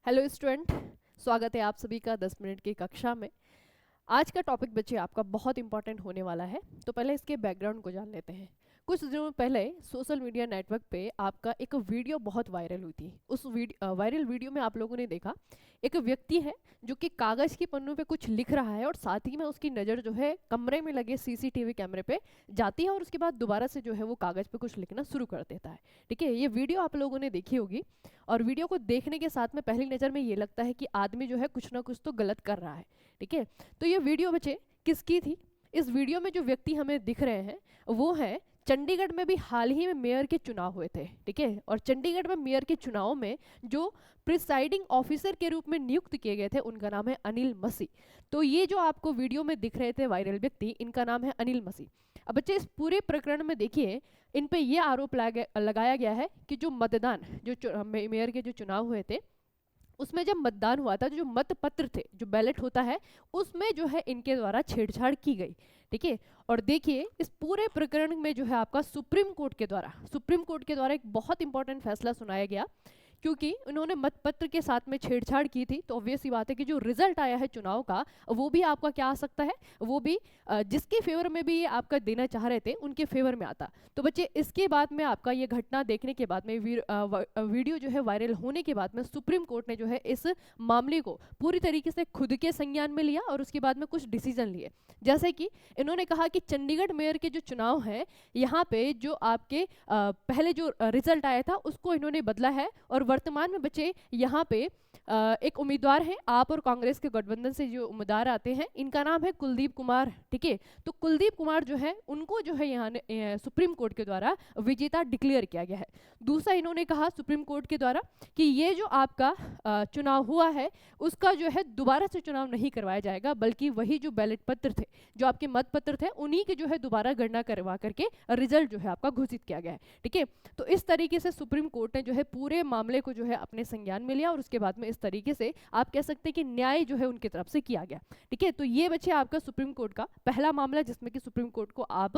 Hello student, स्वागत है आप सभी का 10 मिनट की कक्षा में। आज का टॉपिक बच्चे आपका बहुत इंपॉर्टेंट होने वाला है। तो पहले इसके बैकग्राउंड को जान लेते हैं। कुछ दिनों पहले सोशल मीडिया नेटवर्क पे आपका एक वीडियो बहुत वायरल हुई थी। उस वायरल वीडियो में आप लोगों ने देखा एक व्यक्ति है जो कि कागज़ की पन्नों पे कुछ लिख रहा है और साथ ही में उसकी नज़र जो है कमरे में लगे सीसीटीवी कैमरे पे जाती है और उसके बाद दोबारा से जो है वो कागज़ पे कुछ लिखना शुरू कर देता है। ठीक है, ये वीडियो आप लोगों ने देखी होगी और वीडियो को देखने के साथ में पहली नज़र में ये लगता है कि आदमी जो है कुछ ना कुछ तो गलत कर रहा है। ठीक है, तो ये वीडियो बच्चे किसकी थी? इस वीडियो में जो व्यक्ति हमें दिख रहे हैं वो है, चंडीगढ़ में भी हाल ही में मेयर के चुनाव हुए थे। ठीक है, और चंडीगढ़ में मेयर के चुनाव में जो प्रिसाइडिंग ऑफिसर के रूप में नियुक्त किए गए थे उनका नाम है अनिल मसी। तो ये जो आपको वीडियो में दिख रहे थे वायरल व्यक्ति, इनका नाम है अनिल मसी। अब बच्चे इस पूरे प्रकरण में देखिए, इन पे ये आरोप लगाया गया है कि जो मतदान, जो मेयर के जो चुनाव हुए थे उसमें जब मतदान हुआ था, जो मत पत्र थे, जो बैलेट होता है, उसमें जो है इनके द्वारा छेड़छाड़ की गई। ठीक है, और देखिए इस पूरे प्रकरण में जो है आपका सुप्रीम कोर्ट के द्वारा एक बहुत इंपॉर्टेंट फैसला सुनाया गया, क्योंकि उन्होंने मतपत्र के साथ में छेड़छाड़ की थी। तो ऑब्वियस सी बात है कि जो रिजल्ट आया है चुनाव का, वो भी आपका क्या आ सकता है, वो भी जिसके फेवर में भी ये आपका देना चाह रहे थे उनके फेवर में आता। तो बच्चे इसके बाद में आपका ये घटना देखने के बाद में वीडियो जो है वायरल होने के बाद में सुप्रीम कोर्ट ने जो है इस मामले को पूरी तरीके से खुद के संज्ञान में लिया और उसके बाद में कुछ डिसीजन लिए। जैसे कि इन्होंने कहा कि चंडीगढ़ मेयर के जो चुनाव है, यहाँ पे जो आपके पहले जो रिजल्ट आया था उसको इन्होंने बदला है और वर्तमान में बच्चे यहाँ पे एक उम्मीदवार है, आप और कांग्रेस के गठबंधन से जो उम्मीदवार आते हैं, इनका नाम है कुलदीप कुमार। ठीक है, तो कुलदीप कुमार जो है उनको जो है यहाँ सुप्रीम कोर्ट के द्वारा विजेता डिक्लेयर किया गया है। दूसरा इन्होंने कहा सुप्रीम कोर्ट के द्वारा कि ये जो आपका चुनाव हुआ है उसका जो है दोबारा से चुनाव नहीं करवाया जाएगा, बल्कि वही जो बैलेट पत्र थे, जो आपके मत पत्र थे, उन्हीं के जो है दोबारा गणना करवा करके रिजल्ट जो है आपका घोषित किया गया है। ठीक है, तो इस तरीके से सुप्रीम कोर्ट ने जो है पूरे मामले को जो है अपने संज्ञान में लिया और उसके बाद में इस तरीके से आप कह सकते हैं कि न्याय जो है उनकी तरफ से किया गया। ठीक है, तो ये बच्चे आपका सुप्रीम कोर्ट का पहला मामला, जिसमें कि सुप्रीम कोर्ट को आप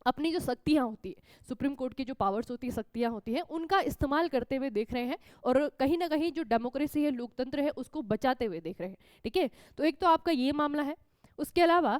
अपनी जो शक्तियाँ होती है, सुप्रीम कोर्ट की जो पावर्स होती है, शक्तियाँ होती हैं, उनका इस्तेमाल करते हुए देख रहे हैं और कहीं ना कहीं जो डेमोक्रेसी है, लोकतंत्र है, उसको बचाते हुए देख रहे हैं। ठीक है, तो एक तो आपका ये मामला है। उसके अलावा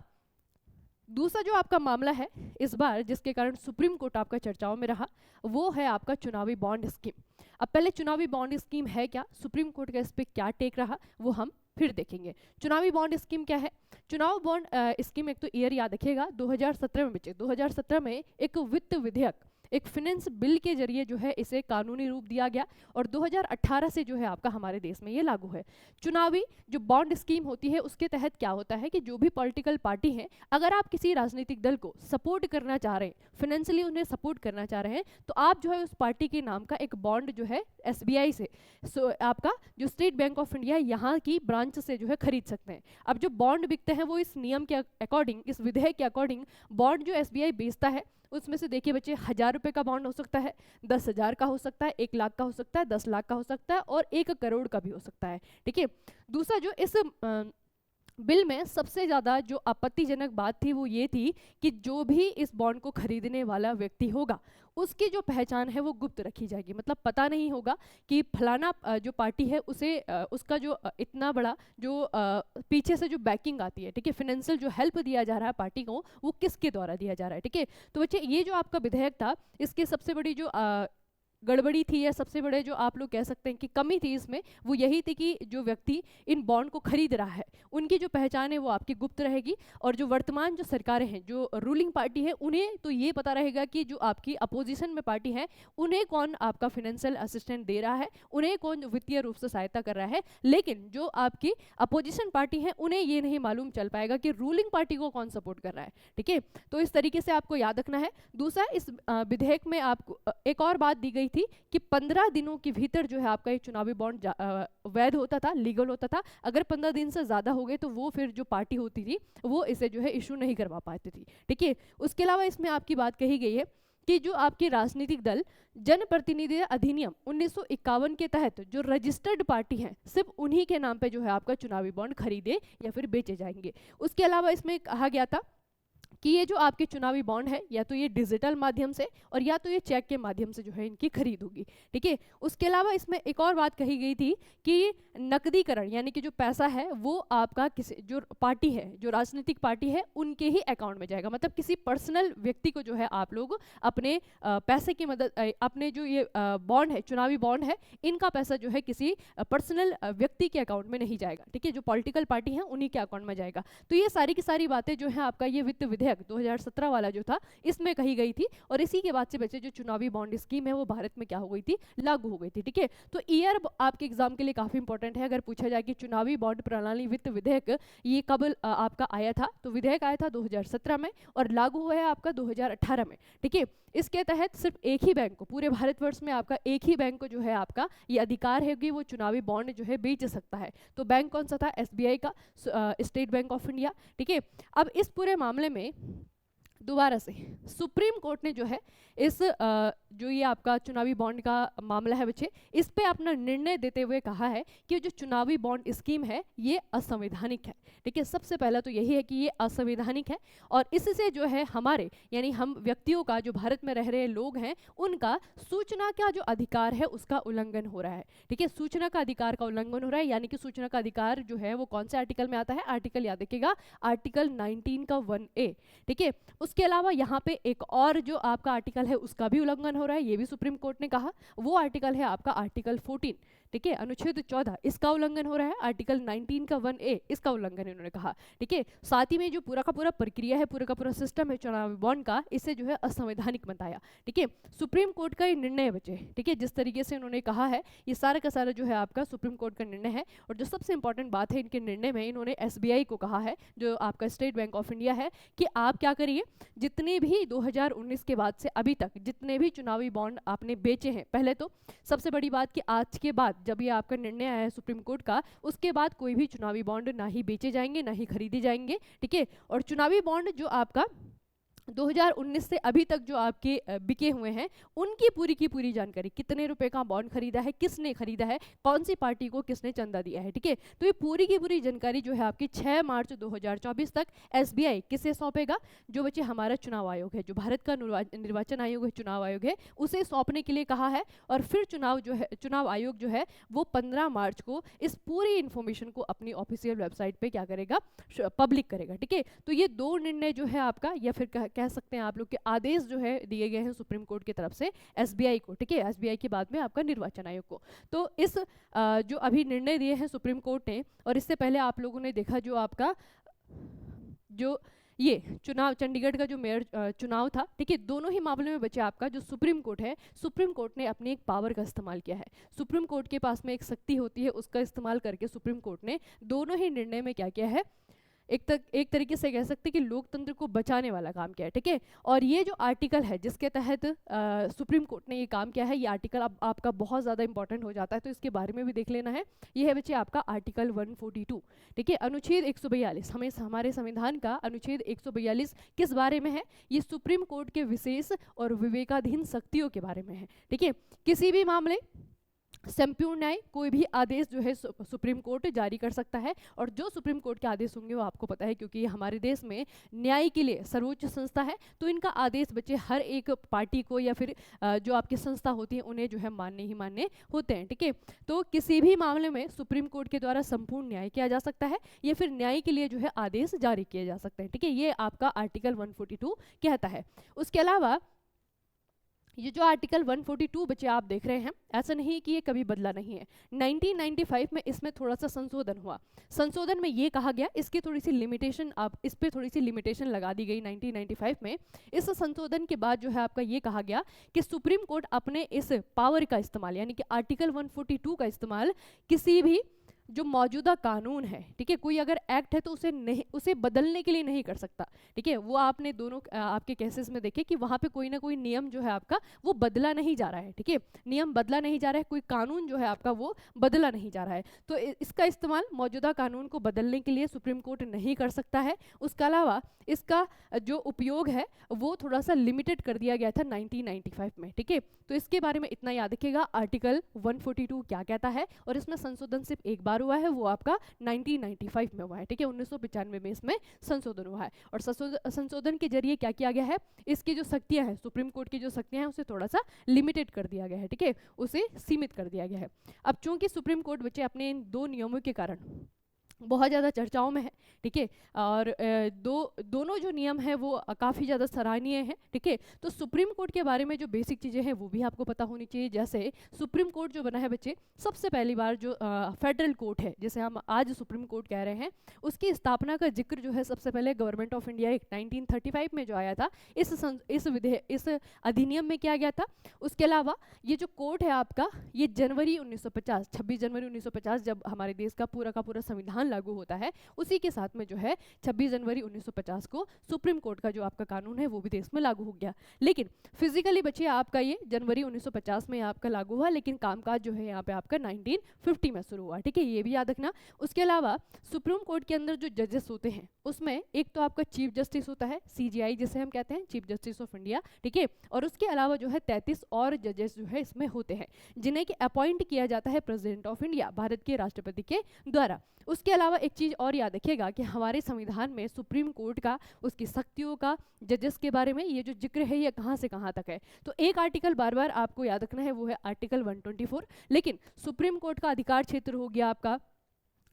दूसरा जो आपका मामला है इस बार, जिसके कारण सुप्रीम कोर्ट आपका चर्चाओं में रहा, वो है आपका चुनावी बॉन्ड स्कीम। अब पहले चुनावी बॉन्ड स्कीम है क्या, सुप्रीम कोर्ट का इस पर क्या टेक रहा, वो हम फिर देखेंगे। चुनावी बॉन्ड स्कीम क्या है? चुनाव बॉन्ड स्कीम, एक तो ईयर याद रखिएगा, 2017 में बचे, 2017 में एक वित्त विधेयक, एक फिनेंस बिल के जरिए जो है इसे कानूनी रूप दिया गया और 2018 से जो है आपका हमारे देश में ये लागू है। चुनावी जो बॉन्ड स्कीम होती है उसके तहत क्या होता है कि जो भी पॉलिटिकल पार्टी है, अगर आप किसी राजनीतिक दल को सपोर्ट करना चाह रहे हैं, फाइनेंशियली उन्हें सपोर्ट करना चाह रहे हैं, तो आप जो है उस पार्टी के नाम का एक बॉन्ड जो है एसबीआई से, आपका जो स्टेट बैंक ऑफ इंडिया है यहाँ की ब्रांच से जो है खरीद सकते हैं। अब जो बॉन्ड बिकते हैं वो इस नियम के अकॉर्डिंग, इस विधेयक के अकॉर्डिंग, बॉन्ड जो एसबीआई बेचता है उसमें से देखिए बच्चे 1000 रुपये का बॉन्ड हो सकता है, 10,000 का हो सकता है, 1 लाख का हो सकता है, 10 लाख का हो सकता है और 1 करोड़ का भी हो सकता है। ठीक है, दूसरा जो इस बिल में सबसे ज़्यादा जो आपत्तिजनक बात थी वो ये थी कि जो भी इस बॉन्ड को खरीदने वाला व्यक्ति होगा उसकी जो पहचान है वो गुप्त रखी जाएगी। मतलब पता नहीं होगा कि फलाना जो पार्टी है उसे उसका जो इतना बड़ा जो पीछे से जो बैकिंग आती है, ठीक है, फाइनेंशियल जो हेल्प दिया जा रहा है पार्टी को, वो किसके द्वारा दिया जा रहा है। ठीक है, तो बच्चे ये जो आपका विधेयक था, इसकी सबसे बड़ी जो गड़बड़ी थी या सबसे बड़े जो आप लोग कह सकते हैं कि कमी थी इसमें, वो यही थी कि जो व्यक्ति इन बॉन्ड को खरीद रहा है उनकी जो पहचान है वो आपकी गुप्त रहेगी और जो वर्तमान जो सरकारें हैं, जो रूलिंग पार्टी है, उन्हें तो ये पता रहेगा कि जो आपकी अपोजिशन में पार्टी है उन्हें कौन आपका फाइनेंशियल असिस्टेंट दे रहा है, उन्हें कौन वित्तीय रूप से सहायता कर रहा है। लेकिन जो आपकी अपोजिशन पार्टी है उन्हें ये नहीं मालूम चल पाएगा कि रूलिंग पार्टी को कौन सपोर्ट कर रहा है। ठीक है, तो इस तरीके से आपको याद रखना है। दूसरा, इस विधेयक में आपको एक और बात दी गई थी कि 15 दिनों के भीतर जो है आपका ये चुनावी बॉन्ड वैध होता था, लीगल होता था। अगर 15 दिन से ज़्यादा हो गए तो वो फिर जो पार्टी होती थी वो इसे जो है इशू नहीं करवा पाती थी। ठीक है, उसके अलावा इसमें आपकी बात कही गई है कि जो आपके राजनीतिक दल जनप्रतिनिधि अधिनियम 1951 के तहत जो रजिस्टर्ड पार्टी हैं, सिर्फ उन्हीं के नाम पे जो है आपका चुनावी बॉन्ड खरीदे या फिर बेचे जाएंगे। उसके अलावा इसमें कहा गया था कि ये जो आपके चुनावी बॉन्ड है या तो ये डिजिटल माध्यम से और या तो ये चेक के माध्यम से जो है इनकी खरीद होगी, ठीक है। उसके अलावा इसमें एक और बात कही गई थी कि नकदीकरण यानी कि जो पैसा है वो आपका किसी जो पार्टी है, जो राजनीतिक पार्टी है, उनके ही अकाउंट में जाएगा। मतलब किसी पर्सनल व्यक्ति को जो है आप लोग अपने पैसे की मदद अपने जो ये बॉन्ड है, चुनावी बॉन्ड है, इनका पैसा जो है किसी पर्सनल व्यक्ति के अकाउंट में नहीं जाएगा, ठीक है। जो पॉलिटिकल पार्टी है उन्हीं के अकाउंट में जाएगा। तो ये सारी की सारी बातें जो है आपका ये वित्त विधेयक 2017 वाला जो था इसमें कही गई थी और इसी के बाद से बच्चे जो चुनावी बॉन्ड स्कीम है वो भारत में क्या हो गई थी, लागू हो गई थी, ठीक है। तो ईयर आपके एग्जाम के लिए काफी इंपॉर्टेंट है। अगर पूछा जाए कि चुनावी बॉन्ड प्रणाली वित्त विधेयक ये कब आपका आया था, तो विधेयक आया था 2017 में और लागू हुआ है आपका 2018 में, ठीक है। इसके तहत सिर्फ एक ही बैंक को, पूरे भारतवर्ष में आपका एक ही बैंक को जो है आपका ये अधिकार है कि वो चुनावी बॉन्ड जो है बेच सकता है। तो बैंक कौन सा था, SBI का, स्टेट बैंक ऑफ इंडिया, ठीक है। अब इस पूरे मामले में दोबारा से सुप्रीम कोर्ट ने जो है इस जो ये आपका चुनावी बॉन्ड का मामला है बच्चे, इस पे अपना निर्णय देते हुए कहा है कि जो चुनावी बॉन्ड स्कीम है ये असंवैधानिक है, ठीक है। सबसे पहला तो यही है कि ये असंवैधानिक है और इससे जो है हमारे यानी हम व्यक्तियों का, जो भारत में रह रहे लोग हैं, उनका सूचना का जो अधिकार है उसका उल्लंघन हो रहा है, ठीक है। सूचना का अधिकार का उल्लंघन हो रहा है, यानी कि सूचना का अधिकार जो है वो कौन से आर्टिकल में आता है, आर्टिकल याद रखिएगा, आर्टिकल 19 का 1A, ठीक है। उसके अलावा यहाँ पे एक और जो आपका आर्टिकल है उसका भी उल्लंघन हो रहा है, ये भी सुप्रीम कोर्ट ने कहा। वो आर्टिकल है आपका आर्टिकल 14, ठीक है, अनुच्छेद 14, इसका उल्लंघन हो रहा है। आर्टिकल 19 का 1A इसका उल्लंघन इन्होंने कहा, ठीक है। साथ ही में जो पूरा का पूरा प्रक्रिया है, पूरा का पूरा सिस्टम है चुनावी बॉन्ड का, इसे जो है असंवैधानिक बताया, ठीक है। सुप्रीम कोर्ट का ये निर्णय बचे, ठीक है, जिस तरीके से उन्होंने कहा है ये सारा का सारा जो है आपका सुप्रीम कोर्ट का निर्णय है। और जो सबसे इंपॉर्टेंट बात है इनके निर्णय में, इन्होंने SBI को कहा है, जो आपका स्टेट बैंक ऑफ इंडिया है, कि आप क्या करिए, जितने भी 2019 के बाद से अभी तक जितने भी चुनावी बॉन्ड आपने बेचे हैं, पहले तो सबसे बड़ी बात कि आज के बाद जब ये आपका निर्णय आया है सुप्रीम कोर्ट का, उसके बाद कोई भी चुनावी बॉन्ड ना ही बेचे जाएंगे ना ही खरीदे जाएंगे, ठीक है। और चुनावी बॉन्ड जो आपका 2019 से अभी तक जो आपके बिके हुए हैं उनकी पूरी की पूरी जानकारी, कितने रुपए का बॉन्ड खरीदा है, किसने खरीदा है, कौन सी पार्टी को किसने चंदा दिया है, ठीक है। तो ये पूरी की पूरी जानकारी जो है आपकी 6 मार्च 2024 तक SBI किसे सौंपेगा, जो बच्चे हमारा चुनाव आयोग है, जो भारत का निर्वाचन आयोग है, चुनाव आयोग है, उसे सौंपने के लिए कहा है। और फिर चुनाव आयोग जो है वो 15 मार्च को इस पूरी इंफॉर्मेशन को अपनी ऑफिशियल वेबसाइट पे क्या करेगा, पब्लिक करेगा, ठीक है। तो ये दो निर्णय जो है आपका, या फिर कह सकते हैं आप लोग के आदेश जो है दिए गए हैं सुप्रीम कोर्ट की तरफ से SBI को, ठीक है। SBI के बाद में आपका निर्वाचन आयोग को। तो इस जो अभी निर्णय दिए हैं सुप्रीम कोर्ट ने, और इससे पहले आप लोगों ने देखा जो आपका जो ये चुनाव, चंडीगढ़ का जो मेयर चुनाव था, ठीक है, दोनों ही मामले में बचे आपका जो सुप्रीम कोर्ट है, सुप्रीम कोर्ट ने अपनी एक पावर का इस्तेमाल किया है। सुप्रीम कोर्ट के पास में एक शक्ति होती है, उसका इस्तेमाल करके सुप्रीम कोर्ट ने दोनों ही निर्णय में क्या किया है, एक तरीके से कह सकते हैं कि लोकतंत्र को बचाने वाला काम किया है, ठीक है। और ये जो आर्टिकल है जिसके तहत सुप्रीम कोर्ट ने ये काम किया है, ये आर्टिकल अब आपका बहुत ज़्यादा इंपॉर्टेंट हो जाता है, तो इसके बारे में भी देख लेना है। ये है बच्चे आपका आर्टिकल 142, ठीक है, अनुच्छेद 142, हमारे संविधान का अनुच्छेद 142 किस बारे में है, ये सुप्रीम कोर्ट के विशेष और विवेकाधीन शक्तियों के बारे में है, ठीक है। किसी भी मामले संपूर्ण न्याय कोई भी आदेश जो है सुप्रीम कोर्ट जारी कर सकता है, और जो सुप्रीम कोर्ट के आदेश होंगे वो आपको पता है, क्योंकि हमारे देश में न्याय के लिए सर्वोच्च संस्था है, तो इनका आदेश बच्चे हर एक पार्टी को या फिर जो आपकी संस्था होती है उन्हें जो है मानने ही मानने होते हैं, ठीक है। तो किसी भी मामले में सुप्रीम कोर्ट के द्वारा संपूर्ण न्याय किया जा सकता है या फिर न्याय के लिए जो है आदेश जारी किए जा सकते हैं, ठीक है। ये आपका आर्टिकल 142 कहता है। उसके अलावा ये जो आर्टिकल 142 बच्चे आप देख रहे हैं, ऐसा नहीं कि ये कभी बदला नहीं है। 1995 में इसमें थोड़ा सा संशोधन हुआ। संशोधन में ये कहा गया, इसकी थोड़ी सी लिमिटेशन, आप इस पे थोड़ी सी लिमिटेशन लगा दी गई 1995 में। इस संशोधन के बाद जो है आपका ये कहा गया कि सुप्रीम कोर्ट अपने इस पावर का इस्तेमाल, यानी कि आर्टिकल 142 का इस्तेमाल किसी भी जो मौजूदा कानून है, ठीक है, कोई अगर एक्ट है तो उसे बदलने के लिए नहीं कर सकता, ठीक है। वो आपने दोनों आपके केसेस में देखे कि वहां पे कोई ना कोई नियम जो है आपका वो बदला नहीं जा रहा है, ठीक है, नियम बदला नहीं जा रहा है, कोई कानून जो है आपका वो बदला नहीं जा रहा है, तो इसका इस्तेमाल मौजूदा कानून को बदलने के लिए सुप्रीम कोर्ट नहीं कर सकता है। उसके अलावा इसका जो उपयोग है वो थोड़ा सा लिमिटेड कर दिया गया था 1995 में, ठीक है। तो इसके बारे में इतना याद रखिएगा, आर्टिकल 142 क्या कहता है, और इसमें संशोधन सिर्फ एक बार बार हुआ है वो आपका 1995 में हुआ है, ठीक है, 1995 में इसमें संशोधन हुआ है। और संशोधन के जरिए क्या किया गया है, इसकी जो शक्तियां हैं, सुप्रीम कोर्ट की जो शक्तियां हैं उसे थोड़ा सा लिमिटेड कर दिया गया है, ठीक है, उसे सीमित कर दिया गया है। अब चूंकि सुप्रीम कोर्ट बच्चे अपने इन दो नियमों के कारण बहुत ज़्यादा चर्चाओं में है, ठीक है, और दोनों जो नियम हैं वो काफ़ी ज़्यादा सराहनीय हैं, ठीक है। तो सुप्रीम कोर्ट के बारे में जो बेसिक चीज़ें हैं वो भी आपको पता होनी चाहिए। जैसे सुप्रीम कोर्ट जो बना है बच्चे, सबसे पहली बार जो फेडरल कोर्ट है, जैसे हम आज सुप्रीम कोर्ट कह रहे हैं, उसकी स्थापना का जिक्र जो है सबसे पहले गवर्नमेंट ऑफ इंडिया एक्ट 1935 में जो आया था, इस अधिनियम में किया गया था। उसके अलावा ये जो कोर्ट है आपका, ये जनवरी 1950, 26 जनवरी 1950 जब हमारे देश का पूरा संविधान लागू होता है, उसी के साथ में जो है 26 जनवरी 1950 को सुप्रीम कोर्ट का जो आपका कानून है वो भी देश में लागू हो गया। लेकिन फिजिकली बच्चे आपका ये जनवरी 1950 में आपका लागू हुआ, लेकिन कामकाज जो है यहाँ पे आपका 1950 में शुरू हुआ, ठीक है, ये भी याद रखना। उसके अलावा सुप्रीम कोर्ट के अंदर जो जजेस होते हैं उसमें एक तो आपका चीफ जस्टिस होता है, CJI जिसे हम कहते हैं, चीफ जस्टिस ऑफ इंडिया, ठीक है, और उसके अलावा जो है 33 और जजेस जो है इसमें होते हैं, जिन्हें कि अपॉइंट किया जाता है प्रेसिडेंट ऑफ इंडिया, भारत के राष्ट्रपति के द्वारा। उसके अलावा एक चीज़ और याद रखिएगा कि हमारे संविधान में सुप्रीम कोर्ट का, उसकी शक्तियों का, जजेस के बारे में ये जो जिक्र है ये कहाँ से कहाँ तक है। तो एक आर्टिकल बार बार आपको याद रखना है, वो है आर्टिकल 124। लेकिन सुप्रीम कोर्ट का अधिकार क्षेत्र हो गया आपका,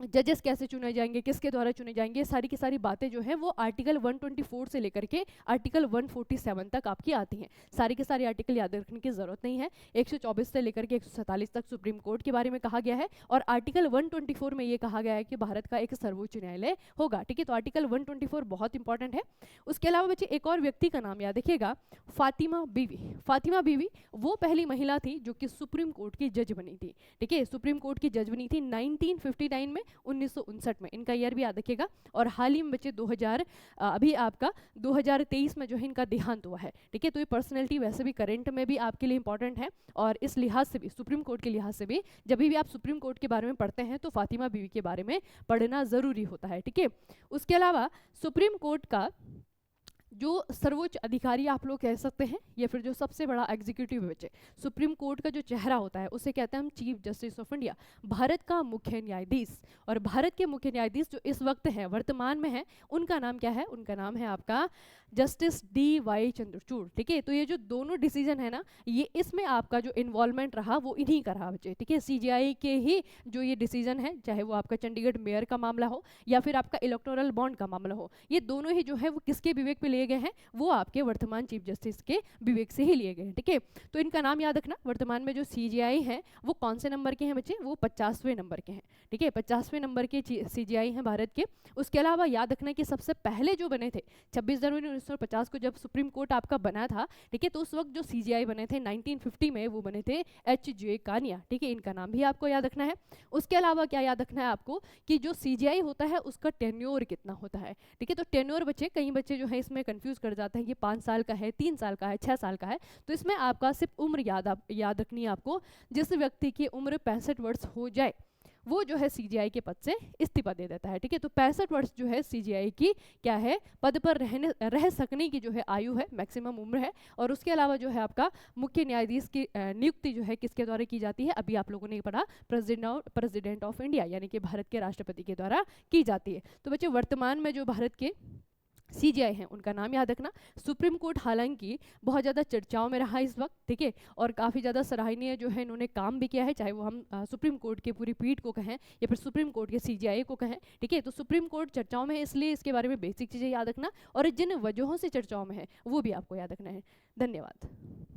जजेस कैसे चुने जाएंगे, किसके द्वारा चुने जाएंगे, सारी की सारी बातें जो है वो आर्टिकल 124 से लेकर के आर्टिकल 147 तक आपकी आती हैं। सारी के सारी आर्टिकल याद रखने की जरूरत नहीं है। 124 से लेकर के 147 तक सुप्रीम कोर्ट के बारे में कहा गया है, और आर्टिकल 124 में ये कहा गया है कि भारत का एक सर्वोच्च न्यायालय होगा, ठीक है। तो आर्टिकल 124 बहुत इंपॉर्टेंट है। उसके अलावा बच्चे एक और व्यक्ति का नाम याद रखिएगा, फातिमा बीवी। फातिमा बीवी वो पहली महिला थी जो कि सुप्रीम कोर्ट की जज बनी थी, ठीक है, सुप्रीम कोर्ट की जज बनी थी 1959 में, 1959 में, इनका ईयर भी याद रखिएगा। और हाल ही में बच्चे 2000 अभी आपका 2023 में जो है इनका देहांत हुआ है, ठीक है। तो ये पर्सनैलिटी वैसे भी करंट में भी आपके लिए इंपॉर्टेंट है, और इस लिहाज से भी, सुप्रीम कोर्ट के लिहाज से भी, जब भी आप सुप्रीम कोर्ट के बारे में पढ़ते हैं तो फातिमा बीवी के बारे में पढ़ना जरूरी होता है, ठीक है। उसके अलावा सुप्रीम कोर्ट का जो सर्वोच्च अधिकारी आप लोग कह सकते हैं, या फिर जो सबसे बड़ा एग्जीक्यूटिव बचे, सुप्रीम कोर्ट का जो चेहरा होता है उसे कहते हैं हम chief justice of India, Bharat का मुख्य न्यायाधीश। और भारत के मुख्य न्यायाधीश जो इस वक्त हैं, वर्तमान में है, उनका नाम क्या है, उनका नाम है आपका जस्टिस DY चंद्रचूड़, ठीक है। तो ये जो दोनों डिसीजन है ना, ये इसमें आपका जो इन्वॉल्वमेंट रहा वो इन्हीं का रहा बच्चे, ठीक है। CJI के ही जो ये डिसीजन है, चाहे वो आपका चंडीगढ़ मेयर का मामला हो या फिर आपका इलेक्टोरल बॉन्ड का मामला हो, ये दोनों ही जो है वो किसके विवेक पे लिए गए हैं, वो आपके वर्तमान चीफ जस्टिस के विवेक से ही लिए गए हैं, ठीक है। तो इनका नाम याद रखना। वर्तमान में जो CJI है वो कौन से नंबर के हैं बच्चे, वो 50वें नंबर के हैं, ठीक है, 50वें नंबर के CJI हैं भारत के। उसके अलावा याद रखना कि सबसे पहले जो बने थे 26 जनवरी 1950 को जब सुप्रीम कोर्ट आपका बना था, ठीक है, तो उस वक्त जो CJI बने थे 1950 में, वो बने थे HJ कानिया, ठीक है, इनका नाम भी आपको याद रखना है। उसके अलावा क्या याद रखना है आपको कि जो CJI होता है उसका टेन्योर कितना होता है, ठीक है। तो टेन्योर बच्चे, कई बच्चे जो है इसमें कंफ्यूज कर जाते हैं कि 5 साल का है, 3 साल का है, 6 साल का है। तो इसमें आपका सिर्फ उम्र याद रखनी है आपको। जिस व्यक्ति की उम्र 65 वर्ष हो जाए वो जो है CJI के पद से इस्तीफा दे देता है, ठीक है। तो 65 वर्ष जो है CJI की क्या है, पद पर रह सकने की जो है आयु है, मैक्सिमम उम्र है। और उसके अलावा जो है आपका मुख्य न्यायाधीश की नियुक्ति जो है किसके द्वारा की जाती है, अभी आप लोगों ने पढ़ा, प्रेसिडेंट ऑफ इंडिया यानी कि भारत के राष्ट्रपति के द्वारा की जाती है। तो बच्चे वर्तमान में जो भारत के CJI हैं उनका नाम याद रखना। सुप्रीम कोर्ट हालांकि बहुत ज़्यादा चर्चाओं में रहा इस वक्त, ठीक है, और काफ़ी ज़्यादा सराहनीय जो है इन्होंने काम भी किया है, चाहे वो हम सुप्रीम कोर्ट की पूरी पीठ को कहें या फिर सुप्रीम कोर्ट के CJI को कहें, ठीक है। तो सुप्रीम कोर्ट चर्चाओं में है, इसलिए इसके बारे में बेसिक चीज़ें याद रखना, और जिन वजहों से चर्चाओं में है वो भी आपको याद रखना है। धन्यवाद।